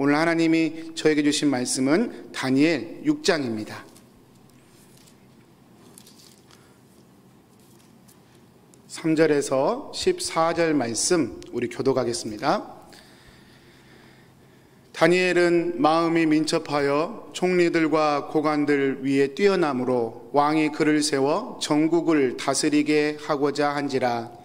오늘 하나님이 저에게 주신 말씀은 다니엘 6장입니다. 3절에서 14절 말씀 우리 교독하겠습니다. 다니엘은 마음이 민첩하여 총리들과 고관들 위에 뛰어남으로 왕이 그를 세워 전국을 다스리게 하고자 한지라.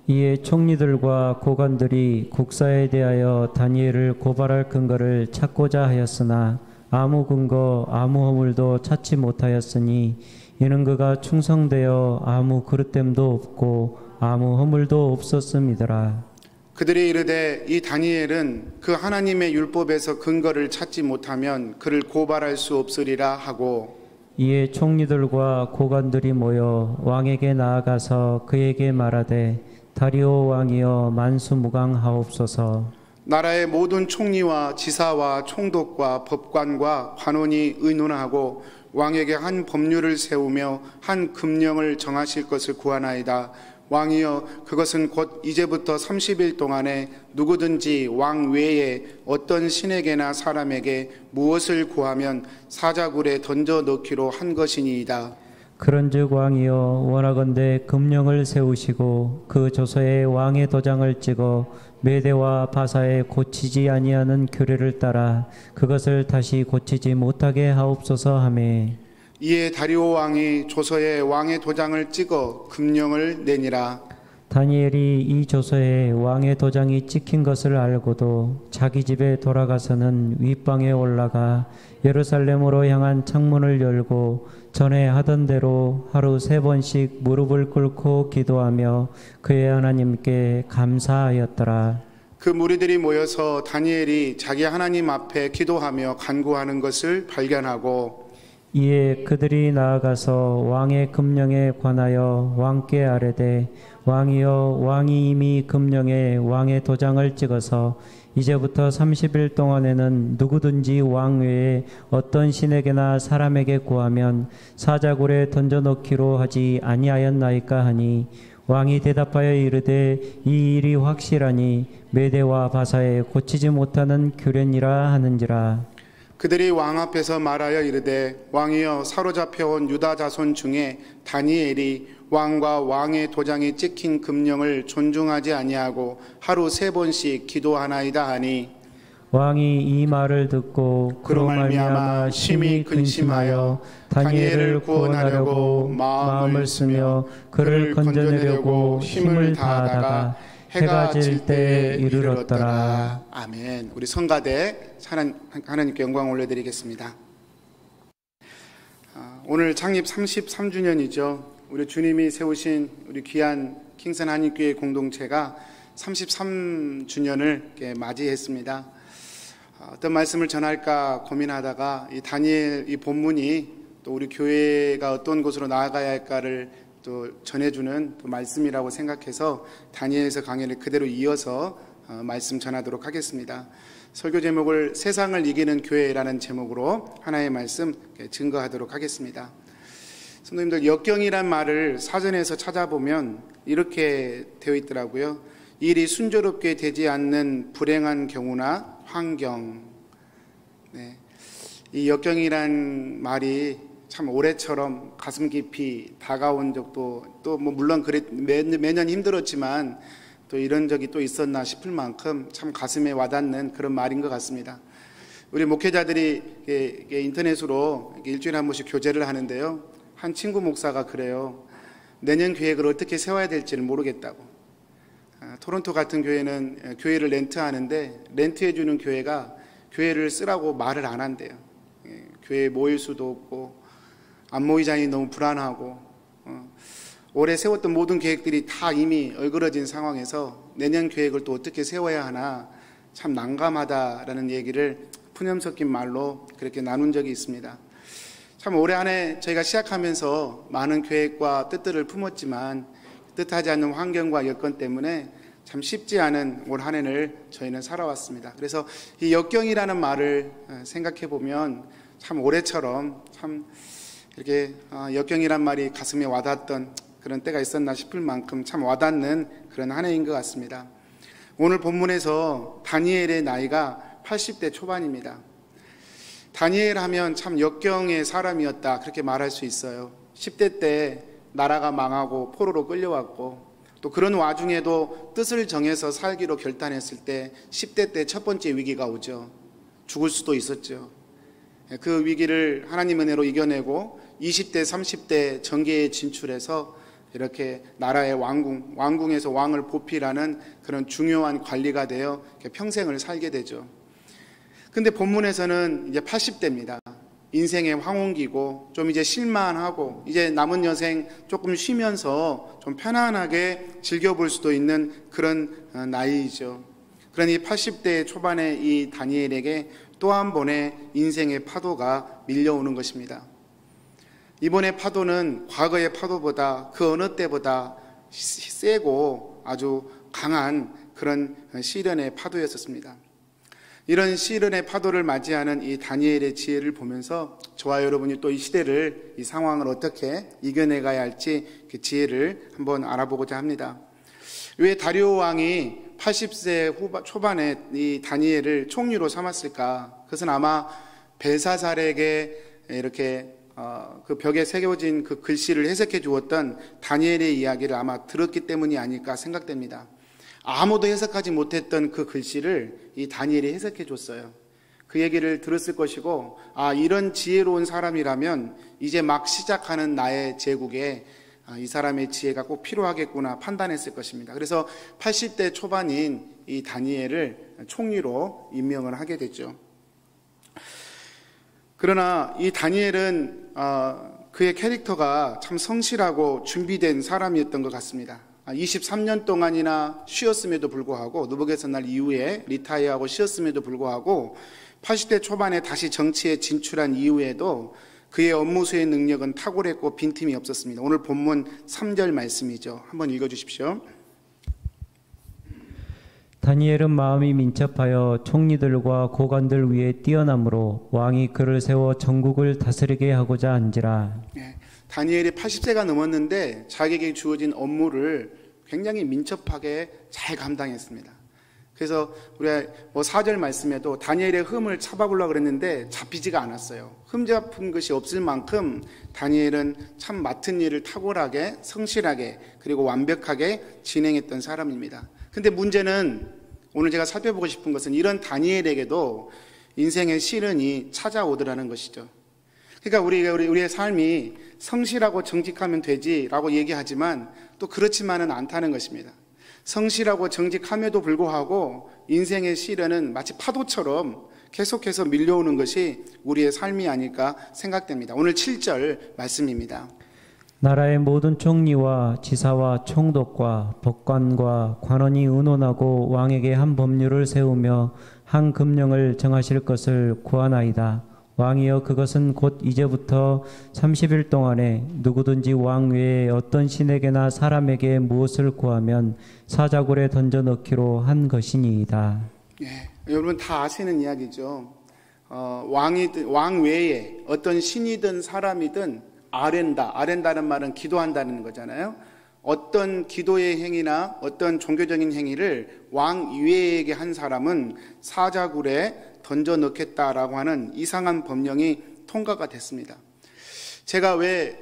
이에 총리들과 고관들이 국사에 대하여 다니엘을 고발할 근거를 찾고자 하였으나 아무 근거 아무 허물도 찾지 못하였으니 이는 그가 충성되어 아무 그릇됨도 없고 아무 허물도 없었음이더라. 그들이 이르되 이 다니엘은 그 하나님의 율법에서 근거를 찾지 못하면 그를 고발할 수 없으리라 하고. 이에 총리들과 고관들이 모여 왕에게 나아가서 그에게 말하되 다리오 왕이여 만수무강하옵소서. 나라의 모든 총리와 지사와 총독과 법관과 관원이 의논하고 왕에게 한 법률을 세우며 한 금령을 정하실 것을 구하나이다. 왕이여 그것은 곧 이제부터 30일 동안에 누구든지 왕 외에 어떤 신에게나 사람에게 무엇을 구하면 사자굴에 던져 넣기로 한 것이니이다. 그런즉 왕이여 원하건대 금령을 세우시고 그 조서에 왕의 도장을 찍어 메대와 바사에 고치지 아니하는 규례를 따라 그것을 다시 고치지 못하게 하옵소서 하매. 이에 다리오 왕이 조서에 왕의 도장을 찍어 금령을 내니라. 다니엘이 이 조서에 왕의 도장이 찍힌 것을 알고도 자기 집에 돌아가서는 윗방에 올라가 예루살렘으로 향한 창문을 열고 전에 하던 대로 하루 3번씩 무릎을 꿇고 기도하며 그의 하나님께 감사하였더라. 그 무리들이 모여서 다니엘이 자기 하나님 앞에 기도하며 간구하는 것을 발견하고 이에 그들이 나아가서 왕의 금령에 관하여 왕께 아뢰되 왕이여 왕이 이미 금령에 왕의 도장을 찍어서 이제부터 30일 동안에는 누구든지 왕 외에 어떤 신에게나 사람에게 구하면 사자굴에 던져넣기로 하지 아니하였나이까 하니 왕이 대답하여 이르되 이 일이 확실하니 메대와 바사에 고치지 못하는 규례니라 하는지라. 그들이 왕 앞에서 말하여 이르되 왕이여 사로잡혀온 유다 자손 중에 다니엘이 왕과 왕의 도장이 찍힌 금령을 존중하지 아니하고 하루 3번씩 기도하나이다 하니. 왕이 이 말을 듣고 그로 말미암아 심히 근심하여 다니엘을 구원하려고 마음을 쓰며 그를 건져내려고 힘을 다하다가 해가 질 때에 이르렀더라. 아멘. 우리 성가대 하나님께 영광 올려드리겠습니다. 오늘 창립 33주년이죠. 우리 주님이 세우신 우리 귀한 킹선 한인교회 공동체가 33주년을 맞이했습니다. 어떤 말씀을 전할까 고민하다가 이 다니엘 이 본문이 또 우리 교회가 어떤 곳으로 나아가야 할까를 또 전해주는 또 말씀이라고 생각해서 다니엘서 강의를 그대로 이어서 말씀 전하도록 하겠습니다. 설교 제목을 세상을 이기는 교회라는 제목으로 하나의 말씀 증거하도록 하겠습니다. 성도님들, 역경이란 말을 사전에서 찾아보면 이렇게 되어 있더라고요. 일이 순조롭게 되지 않는 불행한 경우나 환경. 이 역경이란 말이 참 올해처럼 가슴 깊이 다가온 적도 또 물론 매년 힘들었지만 또 이런 적이 또 있었나 싶을 만큼 참 가슴에 와닿는 그런 말인 것 같습니다. 우리 목회자들이 인터넷으로 일주일에 한 번씩 교제를 하는데요. 한 친구 목사가 그래요. 내년 계획을 어떻게 세워야 될지를 모르겠다고. 토론토 같은 교회는 교회를 렌트하는데 렌트해주는 교회가 교회를 쓰라고 말을 안 한대요. 교회에 모일 수도 없고 안 모이자니 너무 불안하고 올해 세웠던 모든 계획들이 다 이미 얼그러진 상황에서 내년 계획을 또 어떻게 세워야 하나 참 난감하다라는 얘기를 푸념 섞인 말로 그렇게 나눈 적이 있습니다. 참 올해 한 해 저희가 시작하면서 많은 계획과 뜻들을 품었지만 뜻하지 않는 환경과 여건 때문에 참 쉽지 않은 올 한 해를 저희는 살아왔습니다. 그래서 이 역경이라는 말을 생각해 보면 참 올해처럼 참 이렇게 역경이란 말이 가슴에 와닿았던 그런 때가 있었나 싶을 만큼 참 와닿는 그런 한 해인 것 같습니다. 오늘 본문에서 다니엘의 나이가 80대 초반입니다. 다니엘 하면 참 역경의 사람이었다, 그렇게 말할 수 있어요. 10대 때 나라가 망하고 포로로 끌려왔고, 또 그런 와중에도 뜻을 정해서 살기로 결단했을 때 10대 때 첫 번째 위기가 오죠. 죽을 수도 있었죠. 그 위기를 하나님 은혜로 이겨내고 20대 30대 정계에 진출해서 이렇게 나라의 왕궁에서 왕을 보필하는 그런 중요한 관리가 되어 평생을 살게 되죠. 근데 본문에서는 이제 80대입니다. 인생의 황혼기고 좀 이제 실만하고 이제 남은 여생 조금 쉬면서 좀 편안하게 즐겨볼 수도 있는 그런 나이이죠. 그러니 80대 초반의 이 다니엘에게 또 한 번의 인생의 파도가 밀려오는 것입니다. 이번의 파도는 과거의 파도보다 그 어느 때보다 세고 아주 강한 그런 시련의 파도였었습니다. 이런 시련의 파도를 맞이하는 이 다니엘의 지혜를 보면서 저와 여러분이 또 이 시대를, 이 상황을 어떻게 이겨내가야 할지 그 지혜를 한번 알아보고자 합니다. 왜 다리오 왕이 80세 초반에 이 다니엘을 총리로 삼았을까? 그것은 아마 벨사살에게 이렇게 그 벽에 새겨진 그 글씨를 해석해 주었던 다니엘의 이야기를 아마 들었기 때문이 아닐까 생각됩니다. 아무도 해석하지 못했던 그 글씨를 이 다니엘이 해석해 줬어요. 그 얘기를 들었을 것이고, 이런 지혜로운 사람이라면 이제 막 시작하는 나의 제국에 이 사람의 지혜가 꼭 필요하겠구나 판단했을 것입니다. 그래서 80대 초반인 이 다니엘을 총리로 임명을 하게 됐죠. 그러나 이 다니엘은 그의 캐릭터가 참 성실하고 준비된 사람이었던 것 같습니다. 23년 동안이나 쉬었음에도 불구하고, 느부갓네살 이후에 리타이어하고 쉬었음에도 불구하고 80대 초반에 다시 정치에 진출한 이후에도 그의 업무 수행 능력은 탁월했고 빈틈이 없었습니다. 오늘 본문 3절 말씀이죠. 한번 읽어주십시오. 다니엘은 마음이 민첩하여 총리들과 고관들 위에 뛰어남으로 왕이 그를 세워 전국을 다스리게 하고자 한지라. 다니엘이 80세가 넘었는데 자기에게 주어진 업무를 굉장히 민첩하게 잘 감당했습니다. 그래서 우리가 4절 말씀에도 다니엘의 흠을 잡아보려고 그랬는데 잡히지가 않았어요. 흠 잡은 것이 없을 만큼 다니엘은 참 맡은 일을 탁월하게, 성실하게, 그리고 완벽하게 진행했던 사람입니다. 근데 문제는 오늘 제가 살펴보고 싶은 것은 이런 다니엘에게도 인생의 시련이 찾아오더라는 것이죠. 그러니까 우리의 삶이 성실하고 정직하면 되지라고 얘기하지만 또 그렇지만은 않다는 것입니다. 성실하고 정직함에도 불구하고 인생의 시련은 마치 파도처럼 계속해서 밀려오는 것이 우리의 삶이 아닐까 생각됩니다. 오늘 7절 말씀입니다. 나라의 모든 총리와 지사와 총독과 법관과 관원이 의논하고 왕에게 한 법률을 세우며 한 금령을 정하실 것을 구하나이다. 왕이여, 그것은 곧 이제부터 30일 동안에 누구든지 왕 외에 어떤 신에게나 사람에게 무엇을 구하면 사자굴에 던져 넣기로 한 것이니이다. 여러분 다 아시는 이야기죠. 왕 외에 어떤 신이든 사람이든 아렌다는 말은 기도한다는 거잖아요. 어떤 기도의 행위나 어떤 종교적인 행위를 왕 이외에게 한 사람은 사자굴에 던져 넣겠다라고 하는 이상한 법령이 통과가 됐습니다. 제가 왜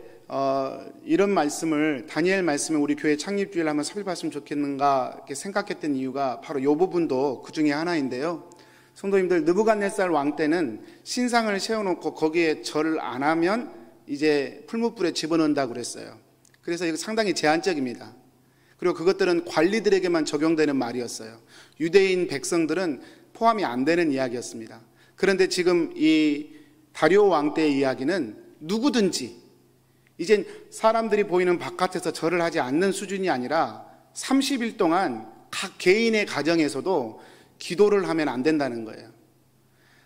이런 말씀을, 다니엘 말씀을 우리 교회 창립주일 한번 살펴봤으면 좋겠는가 이렇게 생각했던 이유가 바로 이 부분도 그 중에 하나인데요. 성도님들, 느부갓네살 왕 때는 신상을 세워놓고 거기에 절을 안 하면 이제 풀무불에 집어넣는다고 그랬어요. 그래서 이거 상당히 제한적입니다. 그리고 그것들은 관리들에게만 적용되는 말이었어요. 유대인 백성들은 포함이 안 되는 이야기였습니다. 그런데 지금 이 다리오 왕 때의 이야기는 누구든지 이젠 사람들이 보이는 바깥에서 절을 하지 않는 수준이 아니라 30일 동안 각 개인의 가정에서도 기도를 하면 안 된다는 거예요.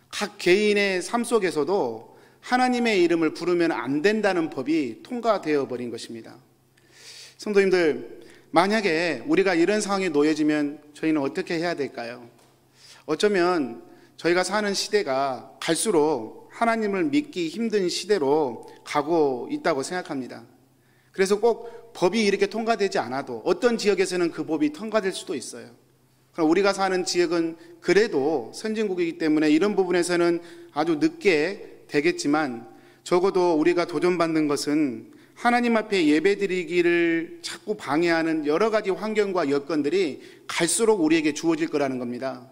각 개인의 삶 속에서도 하나님의 이름을 부르면 안 된다는 법이 통과되어 버린 것입니다. 성도님들, 만약에 우리가 이런 상황에 놓여지면 저희는 어떻게 해야 될까요? 어쩌면 저희가 사는 시대가 갈수록 하나님을 믿기 힘든 시대로 가고 있다고 생각합니다. 그래서 꼭 법이 이렇게 통과되지 않아도 어떤 지역에서는 그 법이 통과될 수도 있어요. 그럼 우리가 사는 지역은 그래도 선진국이기 때문에 이런 부분에서는 아주 늦게 되겠지만, 적어도 우리가 도전받는 것은 하나님 앞에 예배드리기를 자꾸 방해하는 여러 가지 환경과 여건들이 갈수록 우리에게 주어질 거라는 겁니다.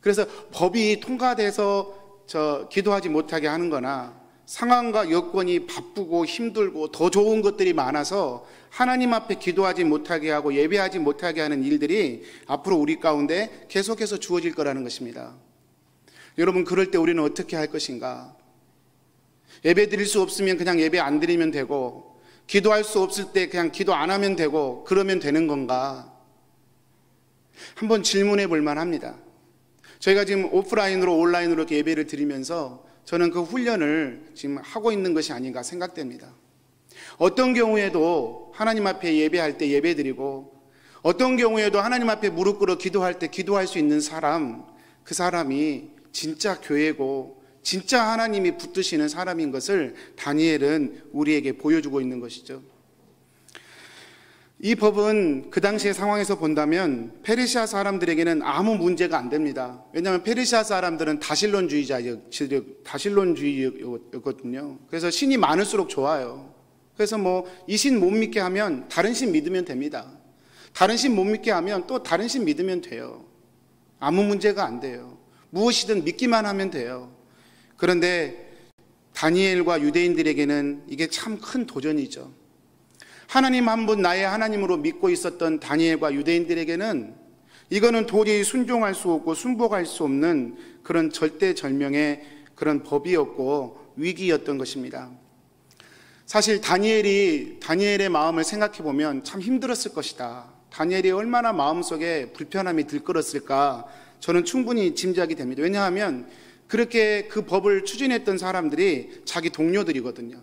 그래서 법이 통과돼서 기도하지 못하게 하는 거나, 상황과 여건이 바쁘고 힘들고 더 좋은 것들이 많아서 하나님 앞에 기도하지 못하게 하고 예배하지 못하게 하는 일들이 앞으로 우리 가운데 계속해서 주어질 거라는 것입니다. 여러분, 그럴 때 우리는 어떻게 할 것인가? 예배 드릴 수 없으면 그냥 예배 안 드리면 되고, 기도할 수 없을 때 그냥 기도 안 하면 되고, 그러면 되는 건가? 한번 질문해 볼 만합니다. 저희가 지금 오프라인으로 온라인으로 이렇게 예배를 드리면서 저는 그 훈련을 지금 하고 있는 것이 아닌가 생각됩니다. 어떤 경우에도 하나님 앞에 예배할 때 예배 드리고, 어떤 경우에도 하나님 앞에 무릎 꿇어 기도할 때 기도할 수 있는 사람, 그 사람이 진짜 교회고 진짜 하나님이 붙드시는 사람인 것을 다니엘은 우리에게 보여주고 있는 것이죠. 이 법은 그 당시의 상황에서 본다면 페르시아 사람들에게는 아무 문제가 안 됩니다. 왜냐하면 페르시아 사람들은 다신론주의였거든요. 그래서 신이 많을수록 좋아요. 그래서 이 신 못 믿게 하면 다른 신 믿으면 됩니다. 다른 신 못 믿게 하면 또 다른 신 믿으면 돼요. 아무 문제가 안 돼요. 무엇이든 믿기만 하면 돼요. 그런데 다니엘과 유대인들에게는 이게 참 큰 도전이죠. 하나님 한 분 나의 하나님으로 믿고 있었던 다니엘과 유대인들에게는 이거는 도저히 순종할 수 없고 순복할 수 없는 그런 절대절명의 그런 법이었고 위기였던 것입니다. 사실 다니엘의 마음을 생각해 보면 참 힘들었을 것이다. 다니엘이 얼마나 마음속에 불편함이 들끓었을까 저는 충분히 짐작이 됩니다. 왜냐하면 그렇게 그 법을 추진했던 사람들이 자기 동료들이거든요.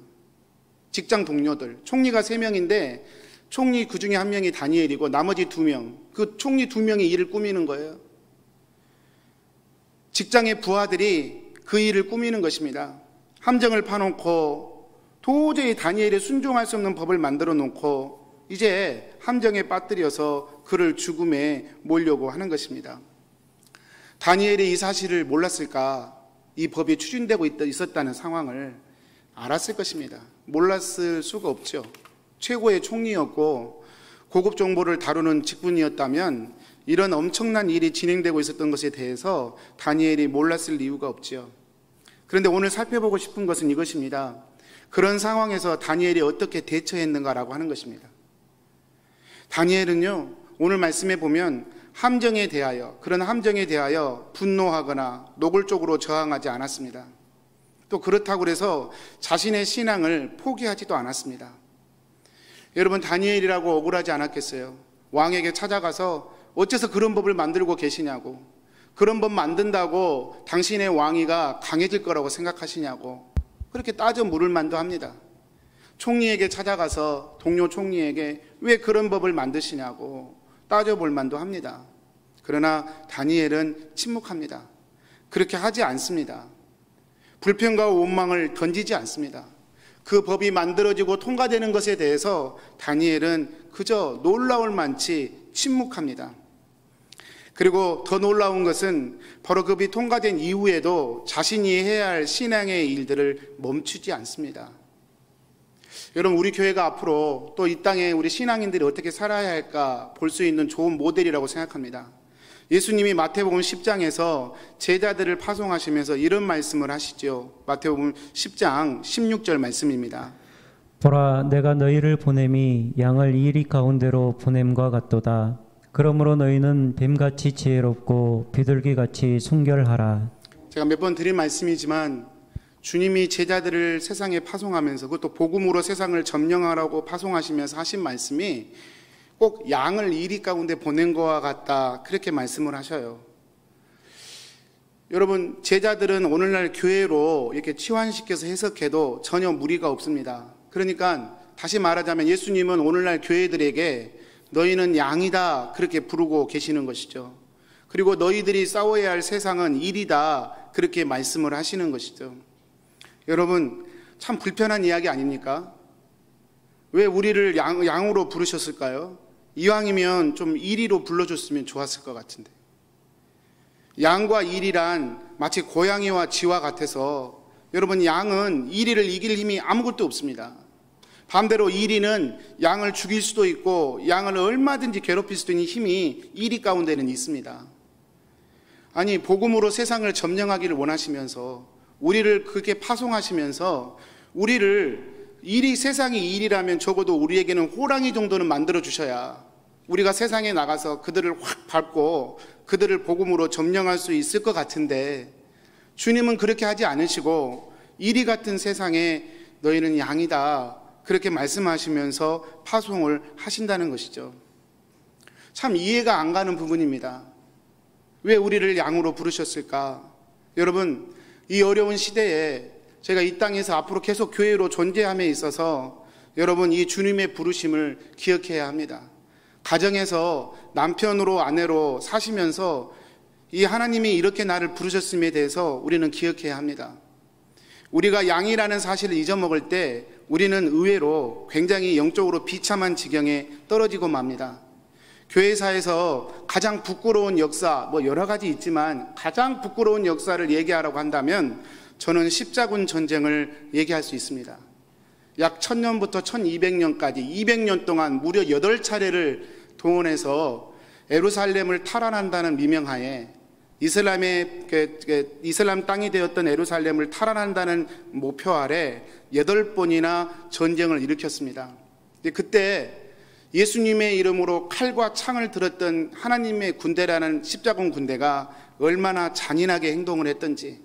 직장 동료들. 총리가 3명인데 총리 그 중에 1명이 다니엘이고 나머지 2명, 그 총리 2명이 일을 꾸미는 거예요. 직장의 부하들이 그 일을 꾸미는 것입니다. 함정을 파놓고 도저히 다니엘이 순종할 수 없는 법을 만들어 놓고 이제 함정에 빠뜨려서 그를 죽음에 몰려고 하는 것입니다. 다니엘이 이 사실을 몰랐을까? 이 법이 추진되고 있었다는 상황을 알았을 것입니다. 몰랐을 수가 없죠. 최고의 총리였고 고급 정보를 다루는 직분이었다면 이런 엄청난 일이 진행되고 있었던 것에 대해서 다니엘이 몰랐을 이유가 없죠. 그런데 오늘 살펴보고 싶은 것은 이것입니다. 그런 상황에서 다니엘이 어떻게 대처했는가라고 하는 것입니다. 다니엘은요, 오늘 말씀에 보면 그런 함정에 대하여 분노하거나 노골적으로 저항하지 않았습니다. 또 그렇다고 해서 자신의 신앙을 포기하지도 않았습니다. 여러분, 다니엘이라고 억울하지 않았겠어요? 왕에게 찾아가서 어째서 그런 법을 만들고 계시냐고, 그런 법 만든다고 당신의 왕위가 강해질 거라고 생각하시냐고 그렇게 따져 물을 만도 합니다. 총리에게 찾아가서 동료 총리에게 왜 그런 법을 만드시냐고 따져볼 만도 합니다. 그러나 다니엘은 침묵합니다. 그렇게 하지 않습니다. 불평과 원망을 던지지 않습니다. 그 법이 만들어지고 통과되는 것에 대해서 다니엘은 그저 놀라울 만치 침묵합니다. 그리고 더 놀라운 것은 바로 그 법이 통과된 이후에도 자신이 해야 할 신앙의 일들을 멈추지 않습니다. 여러분, 우리 교회가 앞으로 또 이 땅에 우리 신앙인들이 어떻게 살아야 할까 볼 수 있는 좋은 모델이라고 생각합니다. 예수님이 마태복음 10장에서 제자들을 파송하시면서 이런 말씀을 하시죠. 마태복음 10장 16절 말씀입니다. 보라, 내가 너희를 보냄이 양을 이리 가운데로 보냄과 같도다. 그러므로 너희는 뱀같이 지혜롭고 비둘기같이 순결하라. 제가 몇 번 드린 말씀이지만 주님이 제자들을 세상에 파송하면서, 그것도 복음으로 세상을 점령하라고 파송하시면서 하신 말씀이 꼭 양을 이리 가운데 보낸 것과 같다, 그렇게 말씀을 하셔요. 여러분, 제자들은 오늘날 교회로 이렇게 치환시켜서 해석해도 전혀 무리가 없습니다. 그러니까 다시 말하자면 예수님은 오늘날 교회들에게 너희는 양이다 그렇게 부르고 계시는 것이죠. 그리고 너희들이 싸워야 할 세상은 일이다 그렇게 말씀을 하시는 것이죠. 여러분, 참 불편한 이야기 아닙니까? 왜 우리를 양으로 부르셨을까요? 이왕이면 좀 이리로 불러줬으면 좋았을 것 같은데. 양과 일이란 마치 고양이와 쥐와 같아서 여러분, 양은 이리를 이길 힘이 아무것도 없습니다. 반대로 이리는 양을 죽일 수도 있고 양을 얼마든지 괴롭힐 수도 있는 힘이 이리 가운데는 있습니다. 아니, 복음으로 세상을 점령하기를 원하시면서 우리를 그렇게 파송하시면서 우리를 세상이 일이라면 적어도 우리에게는 호랑이 정도는 만들어 주셔야 우리가 세상에 나가서 그들을 확 밟고 그들을 복음으로 점령할 수 있을 것 같은데, 주님은 그렇게 하지 않으시고 이리 같은 세상에 너희는 양이다, 그렇게 말씀하시면서 파송을 하신다는 것이죠. 참 이해가 안 가는 부분입니다. 왜 우리를 양으로 부르셨을까? 여러분, 이 어려운 시대에 제가 이 땅에서 앞으로 계속 교회로 존재함에 있어서 여러분, 이 주님의 부르심을 기억해야 합니다. 가정에서 남편으로 아내로 사시면서 이 하나님이 이렇게 나를 부르셨음에 대해서 우리는 기억해야 합니다. 우리가 양이라는 사실을 잊어먹을 때 우리는 의외로 굉장히 영적으로 비참한 지경에 떨어지고 맙니다. 교회사에서 가장 부끄러운 역사, 여러 가지 있지만 가장 부끄러운 역사를 얘기하라고 한다면 저는 십자군 전쟁을 얘기할 수 있습니다. 약 1000년부터 1200년까지 200년 동안 무려 8차례를 동원해서 예루살렘을 탈환한다는 미명하에 이슬람 땅이 되었던 예루살렘을 탈환한다는 목표 아래 8번이나 전쟁을 일으켰습니다. 그때 예수님의 이름으로 칼과 창을 들었던 하나님의 군대라는 십자군 군대가 얼마나 잔인하게 행동을 했던지,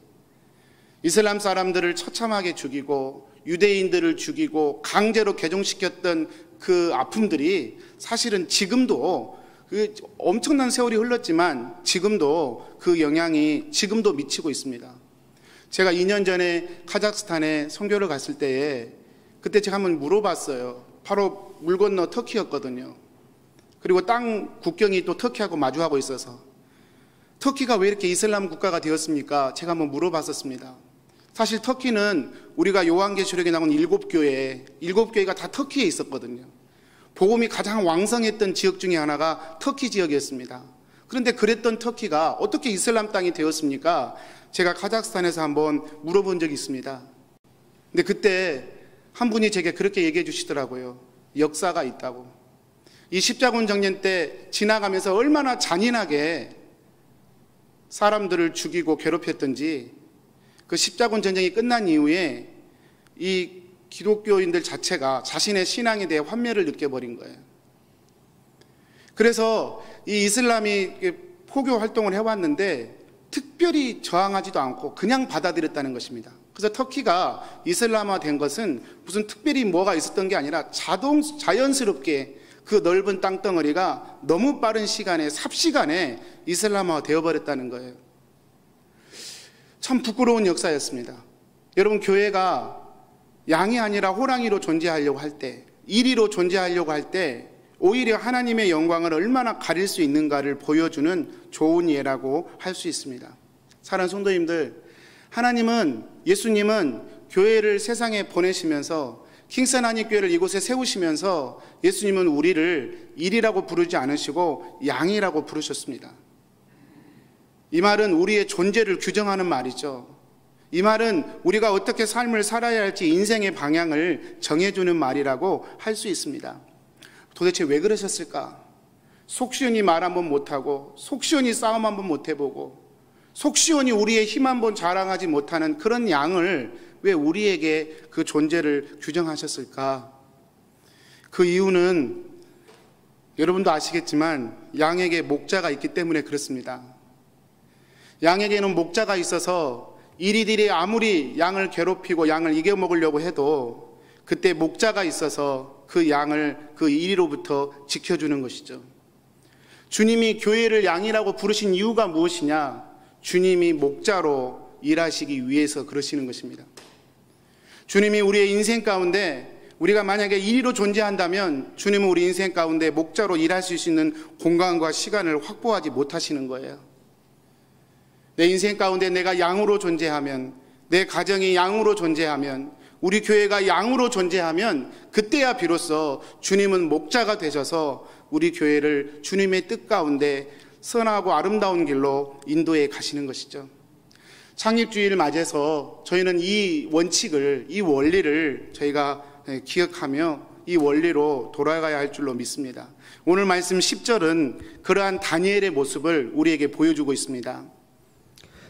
이슬람 사람들을 처참하게 죽이고 유대인들을 죽이고 강제로 개종시켰던 그 아픔들이 사실은 지금도 그 엄청난 세월이 흘렀지만 지금도 그 영향이 지금도 미치고 있습니다. 제가 2년 전에 카자흐스탄에 선교를 갔을 때에 그때 제가 한번 물어봤어요. 바로 물 건너 터키였거든요. 그리고 땅 국경이 또 터키하고 마주하고 있어서 터키가 왜 이렇게 이슬람 국가가 되었습니까? 제가 한번 물어봤었습니다. 사실 터키는 우리가 요한계시록에 나온 7교회가 다 터키에 있었거든요. 복음이 가장 왕성했던 지역 중에 하나가 터키 지역이었습니다. 그런데 그랬던 터키가 어떻게 이슬람 땅이 되었습니까? 제가 카자흐스탄에서 한번 물어본 적이 있습니다. 근데 그때 한 분이 제게 그렇게 얘기해 주시더라고요. 역사가 있다고. 이 십자군 전쟁 때 지나가면서 얼마나 잔인하게 사람들을 죽이고 괴롭혔던지, 그 십자군 전쟁이 끝난 이후에 이 기독교인들 자체가 자신의 신앙에 대해 환멸을 느껴버린 거예요. 그래서 이 이슬람이 포교 활동을 해왔는데 특별히 저항하지도 않고 그냥 받아들였다는 것입니다. 그래서 터키가 이슬람화 된 것은 무슨 특별히 뭐가 있었던 게 아니라 자연스럽게 그 넓은 땅덩어리가 너무 빠른 시간에, 삽시간에 이슬람화 되어버렸다는 거예요. 참 부끄러운 역사였습니다. 여러분, 교회가 양이 아니라 호랑이로 존재하려고 할 때, 이리로 존재하려고 할 때 오히려 하나님의 영광을 얼마나 가릴 수 있는가를 보여주는 좋은 예라고 할 수 있습니다. 사랑하는 성도님들, 예수님은 교회를 세상에 보내시면서 킹슨 한인교회를 이곳에 세우시면서 예수님은 우리를 일이라고 부르지 않으시고 양이라고 부르셨습니다. 이 말은 우리의 존재를 규정하는 말이죠. 이 말은 우리가 어떻게 삶을 살아야 할지 인생의 방향을 정해주는 말이라고 할 수 있습니다. 도대체 왜 그러셨을까? 속 시원히 말 한번 못하고, 속 시원히 싸움 한번 못해보고, 속 시원히 우리의 힘 한번 자랑하지 못하는 그런 양을 왜 우리에게 그 존재를 규정하셨을까? 그 이유는 여러분도 아시겠지만 양에게 목자가 있기 때문에 그렇습니다. 양에게는 목자가 있어서 이리들이 아무리 양을 괴롭히고 양을 이겨먹으려고 해도 그때 목자가 있어서 그 양을 그 이리로부터 지켜주는 것이죠. 주님이 교회를 양이라고 부르신 이유가 무엇이냐? 주님이 목자로 일하시기 위해서 그러시는 것입니다. 주님이 우리의 인생 가운데, 우리가 만약에 이리로 존재한다면 주님은 우리 인생 가운데 목자로 일하실 수 있는 공간과 시간을 확보하지 못하시는 거예요. 내 인생 가운데 내가 양으로 존재하면, 내 가정이 양으로 존재하면, 우리 교회가 양으로 존재하면 그때야 비로소 주님은 목자가 되셔서 우리 교회를 주님의 뜻 가운데 선하고 아름다운 길로 인도해 가시는 것이죠. 창립주의를 맞이해서 저희는 이 원칙을, 이 원리를 저희가 기억하며 이 원리로 돌아가야 할 줄로 믿습니다. 오늘 말씀 10절은 그러한 다니엘의 모습을 우리에게 보여주고 있습니다.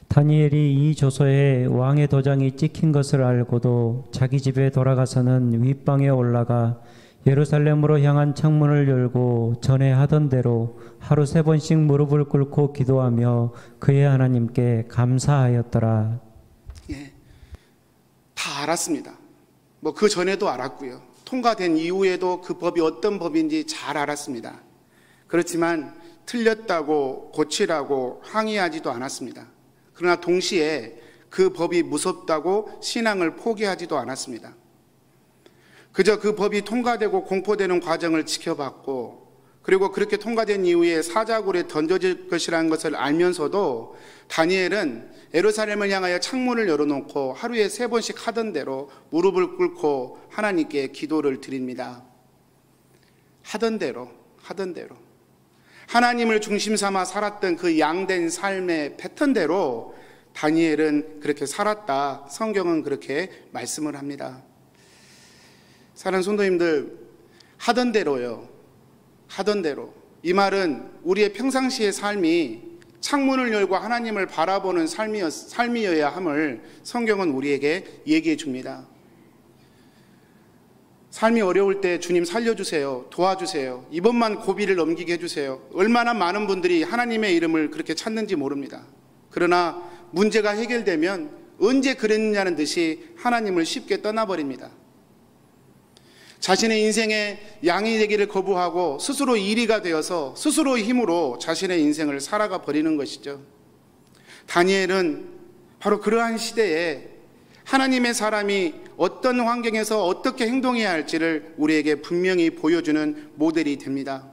다니엘이 이 조서에 왕의 도장이 찍힌 것을 알고도 자기 집에 돌아가서는 윗방에 올라가 예루살렘으로 향한 창문을 열고 전에 하던 대로 하루 3번씩 무릎을 꿇고 기도하며 그의 하나님께 감사하였더라. 예, 다 알았습니다. 뭐 그 전에도 알았고요. 통과된 이후에도 그 법이 어떤 법인지 잘 알았습니다. 그렇지만 틀렸다고 고치라고 항의하지도 않았습니다. 그러나 동시에 그 법이 무섭다고 신앙을 포기하지도 않았습니다. 그저 그 법이 통과되고 공포되는 과정을 지켜봤고, 그리고 그렇게 통과된 이후에 사자굴에 던져질 것이라는 것을 알면서도 다니엘은 예루살렘을 향하여 창문을 열어놓고 하루에 3번씩 하던 대로 무릎을 꿇고 하나님께 기도를 드립니다. 하던 대로 하나님을 중심 삼아 살았던 그 양된 삶의 패턴대로 다니엘은 그렇게 살았다. 성경은 그렇게 말씀을 합니다. 사랑하는 성도님들, 하던 대로요. 하던 대로. 이 말은 우리의 평상시의 삶이 창문을 열고 하나님을 바라보는 삶이어야 함을 성경은 우리에게 얘기해 줍니다. 삶이 어려울 때 주님 살려주세요. 도와주세요. 이번만 고비를 넘기게 해주세요. 얼마나 많은 분들이 하나님의 이름을 그렇게 찾는지 모릅니다. 그러나 문제가 해결되면 언제 그랬느냐는 듯이 하나님을 쉽게 떠나버립니다. 자신의 인생에 양이 되기를 거부하고 스스로 이리가 되어서 스스로의 힘으로 자신의 인생을 살아가 버리는 것이죠. 다니엘은 바로 그러한 시대에 하나님의 사람이 어떤 환경에서 어떻게 행동해야 할지를 우리에게 분명히 보여주는 모델이 됩니다.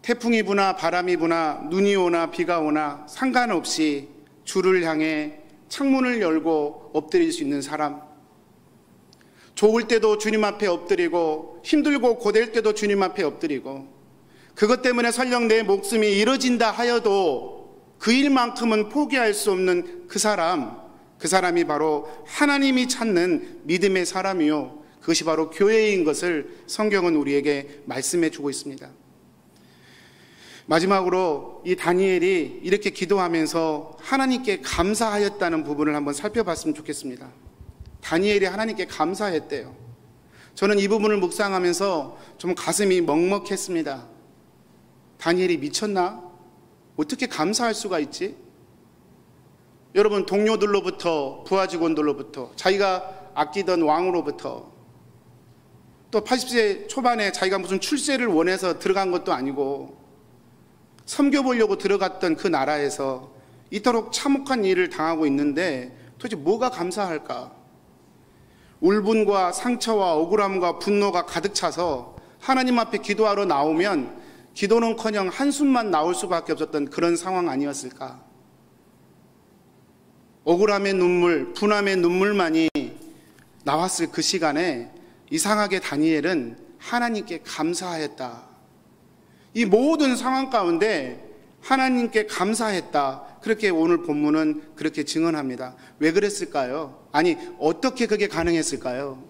태풍이 부나 바람이 부나 눈이 오나 비가 오나 상관없이 주를 향해 창문을 열고 엎드릴 수 있는 사람, 좋을 때도 주님 앞에 엎드리고 힘들고 고될 때도 주님 앞에 엎드리고, 그것 때문에 설령 내 목숨이 이뤄진다 하여도 그 일만큼은 포기할 수 없는 그 사람이 바로 하나님이 찾는 믿음의 사람이요, 그것이 바로 교회인 것을 성경은 우리에게 말씀해 주고 있습니다. 마지막으로 이 다니엘이 이렇게 기도하면서 하나님께 감사하였다는 부분을 한번 살펴봤으면 좋겠습니다. 다니엘이 하나님께 감사했대요. 저는 이 부분을 묵상하면서 좀 가슴이 먹먹했습니다. 다니엘이 미쳤나? 어떻게 감사할 수가 있지? 여러분, 동료들로부터, 부하 직원들로부터, 자기가 아끼던 왕으로부터, 또 80세 초반에 자기가 무슨 출세를 원해서 들어간 것도 아니고 섬겨보려고 들어갔던 그 나라에서 이토록 참혹한 일을 당하고 있는데 도대체 뭐가 감사할까? 울분과 상처와 억울함과 분노가 가득 차서 하나님 앞에 기도하러 나오면 기도는커녕 한숨만 나올 수밖에 없었던 그런 상황 아니었을까? 억울함의 눈물, 분함의 눈물만이 나왔을 그 시간에 이상하게 다니엘은 하나님께 감사하였다. 이 모든 상황 가운데 하나님께 감사했다. 그렇게 오늘 본문은 그렇게 증언합니다. 왜 그랬을까요? 아니, 어떻게 그게 가능했을까요?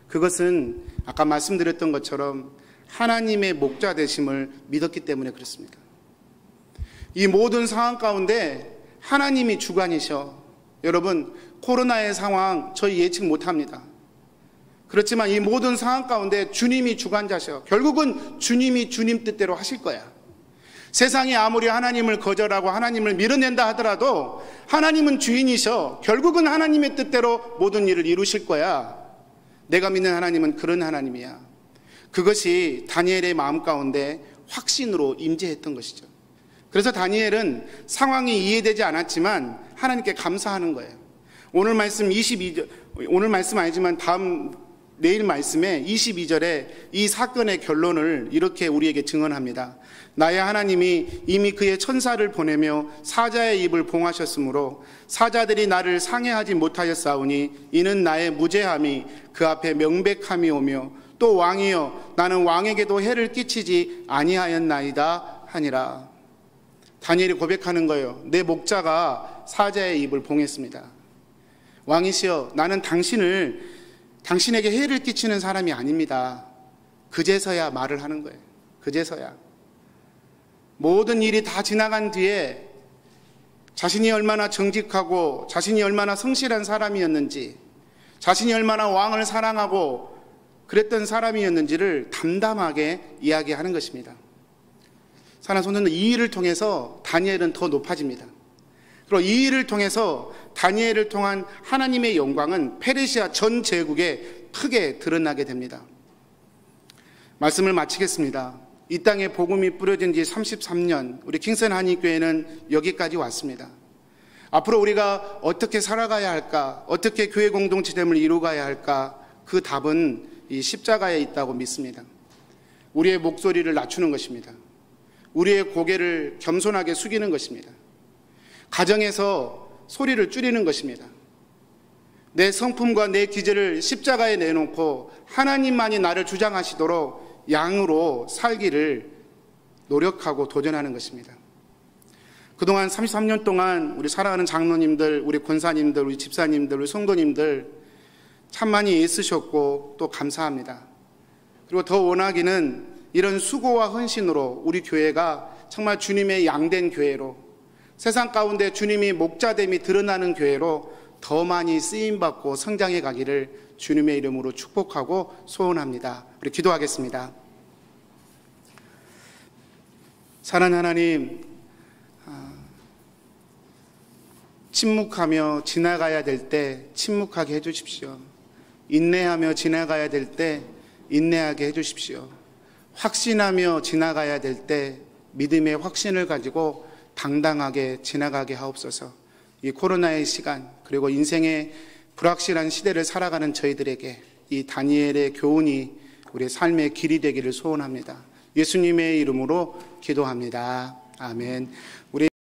그것은 아까 말씀드렸던 것처럼 하나님의 목자 되심을 믿었기 때문에 그렇습니다. 이 모든 상황 가운데 하나님이 주관이셔. 여러분, 코로나의 상황 저희 예측 못합니다. 그렇지만 이 모든 상황 가운데 주님이 주관자셔. 결국은 주님이 주님 뜻대로 하실 거야. 세상이 아무리 하나님을 거절하고 하나님을 밀어낸다 하더라도 하나님은 주인이셔. 결국은 하나님의 뜻대로 모든 일을 이루실 거야. 내가 믿는 하나님은 그런 하나님이야. 그것이 다니엘의 마음 가운데 확신으로 임재했던 것이죠. 그래서 다니엘은 상황이 이해되지 않았지만 하나님께 감사하는 거예요. 오늘 말씀 22절, 오늘 말씀 아니지만 내일 말씀에 22절에 이 사건의 결론을 이렇게 우리에게 증언합니다. 나의 하나님이 이미 그의 천사를 보내며 사자의 입을 봉하셨으므로 사자들이 나를 상해하지 못하였사오니 이는 나의 무죄함이 그 앞에 명백함이 오며 또 왕이여 나는 왕에게도 해를 끼치지 아니하였나이다 하니라. 다니엘이 고백하는 거예요. 내 목자가 사자의 입을 봉했습니다. 왕이시여, 나는 당신에게 해를 끼치는 사람이 아닙니다. 그제서야 말을 하는 거예요. 그제서야. 모든 일이 다 지나간 뒤에 자신이 얼마나 정직하고 자신이 얼마나 성실한 사람이었는지, 자신이 얼마나 왕을 사랑하고 그랬던 사람이었는지를 담담하게 이야기하는 것입니다. 사랑하는 성도들, 이 일을 통해서 다니엘은 더 높아집니다. 그리고 이 일을 통해서 다니엘을 통한 하나님의 영광은 페르시아 전 제국에 크게 드러나게 됩니다. 말씀을 마치겠습니다. 이 땅에 복음이 뿌려진 지 33년, 우리 킹선 한인교회는 여기까지 왔습니다. 앞으로 우리가 어떻게 살아가야 할까, 어떻게 교회 공동체됨을 이루어가야 할까, 그 답은 이 십자가에 있다고 믿습니다. 우리의 목소리를 낮추는 것입니다. 우리의 고개를 겸손하게 숙이는 것입니다. 가정에서 소리를 줄이는 것입니다. 내 성품과 내 기질을 십자가에 내놓고 하나님만이 나를 주장하시도록 양으로 살기를 노력하고 도전하는 것입니다. 그동안 33년 동안 우리 사랑하는 장로님들, 우리 권사님들, 우리 집사님들, 우리 성도님들 참 많이 애쓰셨고 또 감사합니다. 그리고 더 원하기는 이런 수고와 헌신으로 우리 교회가 정말 주님의 양된 교회로, 세상 가운데 주님이 목자됨이 드러나는 교회로 더 많이 쓰임받고 성장해 가기를 주님의 이름으로 축복하고 소원합니다. 우리 기도하겠습니다. 사랑하는 하나님, 침묵하며 지나가야 될 때 침묵하게 해주십시오. 인내하며 지나가야 될 때 인내하게 해주십시오. 확신하며 지나가야 될 때 믿음의 확신을 가지고 당당하게 지나가게 하옵소서. 이 코로나의 시간, 그리고 인생의 불확실한 시대를 살아가는 저희들에게 이 다니엘의 교훈이 우리의 삶의 길이 되기를 소원합니다. 예수님의 이름으로 기도합니다. 아멘. 우리